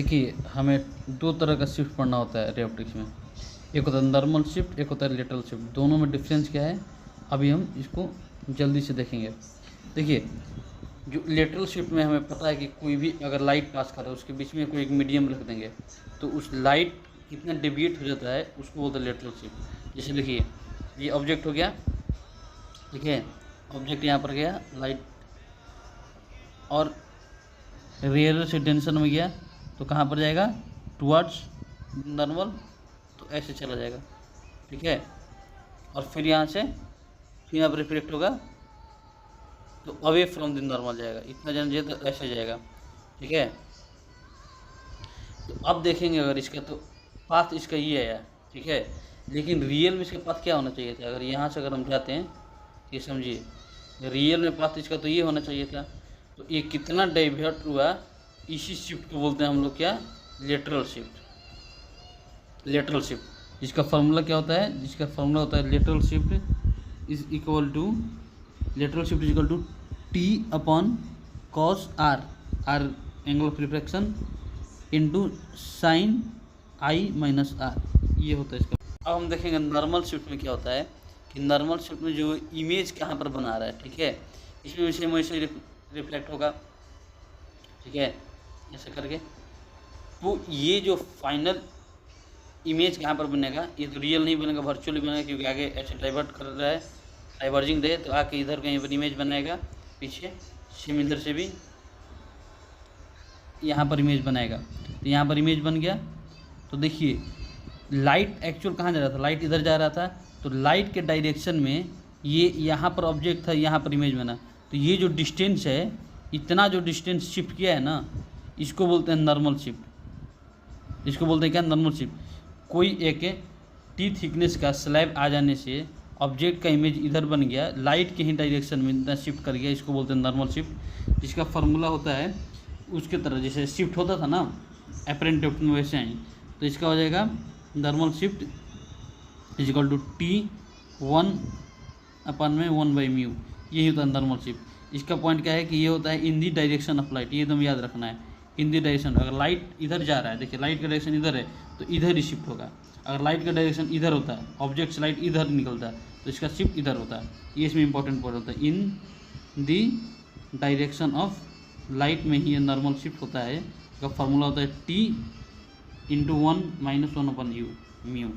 देखिए, हमें दो तरह का शिफ्ट पढ़ना होता है रेवटिक्स में। एक होता है नॉर्मल शिफ्ट, एक होता है लेटरल शिफ्ट। दोनों में डिफरेंस क्या है, अभी हम इसको जल्दी से देखेंगे। देखिए, जो लेटरल शिफ्ट में हमें पता है कि कोई भी अगर लाइट पास कर रहा है उसके बीच में कोई एक मीडियम रख देंगे, तो उस लाइट कितना डेविएट हो जाता है उसको बोलते हैं लेटरल शिफ्ट। जैसे देखिए, ये ऑब्जेक्ट हो गया, ठीक है, ऑब्जेक्ट यहाँ पर गया लाइट, और रेयर से टेंशन में गया तो कहाँ पर जाएगा, टुवर्ड्स नॉर्मल, तो ऐसे चला जाएगा, ठीक है। और फिर यहाँ से फिर यहाँ पर रिफ्लेक्ट होगा तो अवे फ्रॉम द नॉर्मल जाएगा, इतना जान जाए तो ऐसे जाएगा, ठीक है। तो अब देखेंगे अगर इसका तो पाथ इसका ये है, ठीक है, लेकिन रियल में इसका पाथ क्या होना चाहिए था। अगर यहाँ से अगर हम जाते हैं, ये समझिए, रियल में पाथ इसका तो ये होना चाहिए था। तो ये कितना डाइवर्ट हुआ, इसी शिफ्ट को बोलते हैं हम लोग क्या, लेटरल शिफ्ट। लेटरल शिफ्ट जिसका फार्मूला क्या होता है, जिसका फार्मूला होता है lateral shift is equal to, lateral shift is equal to T upon cos R, R angle of refraction, into sine I minus R, ये होता है इसका। अब हम देखेंगे नॉर्मल शिफ्ट में क्या होता है कि नॉर्मल शिफ्ट में जो इमेज कहाँ पर बना रहा है, ठीक है, इसमें वैसे वैसे रिफ्लेक्ट होगा, ठीक है, ऐसे करके। तो ये जो फाइनल इमेज कहाँ पर बनेगा, ये तो रियल नहीं बनेगा, वर्चुअली बनेगा, क्योंकि आगे ऐसे डाइवर्ट कर रहा है, डाइवर्जिंग रहे तो आके इधर कहीं पर इमेज बनेगा, पीछे सेम इधर से भी यहाँ पर इमेज बनाएगा। तो यहाँ पर इमेज बन गया, तो देखिए लाइट एक्चुअल कहाँ जा रहा था, लाइट इधर जा रहा था, तो लाइट के डायरेक्शन में ये यहाँ पर ऑब्जेक्ट था, यहाँ पर इमेज बना, तो ये जो डिस्टेंस है, इतना जो डिस्टेंस शिफ्ट किया है ना, इसको बोलते हैं नॉर्मल शिफ्ट। इसको बोलते हैं क्या, नॉर्मल शिफ्ट। कोई एक टी थिकनेस का स्लैब आ जाने से ऑब्जेक्ट का इमेज इधर बन गया, लाइट के ही डायरेक्शन में इतना शिफ्ट कर गया, इसको बोलते हैं नॉर्मल शिफ्ट। जिसका फार्मूला होता है उसके तरह जैसे शिफ्ट होता था ना अपरेंट शिफ्ट में, वैसे ही, तो इसका हो जाएगा normal shift is equal to T 1/1/μ, यही होता है नॉर्मल शिफ्ट। इसका पॉइंट क्या है कि ये होता है इन दी डायरेक्शन ऑफ लाइट, ये एकदम याद रखना है, इन दी डायरेक्शन। अगर लाइट इधर जा रहा है, देखिए लाइट का डायरेक्शन इधर है तो इधर ही शिफ्ट होगा। अगर लाइट का डायरेक्शन इधर होता है, ऑब्जेक्ट से लाइट इधर निकलता है, तो इसका शिफ्ट इधर होता है। ये इसमें इंपॉर्टेंट पॉइंट होता है, इन दी डायरेक्शन ऑफ लाइट में ही ये नॉर्मल शिफ्ट होता है। इसका फार्मूला होता है टी इंटू 1 - 1/μ।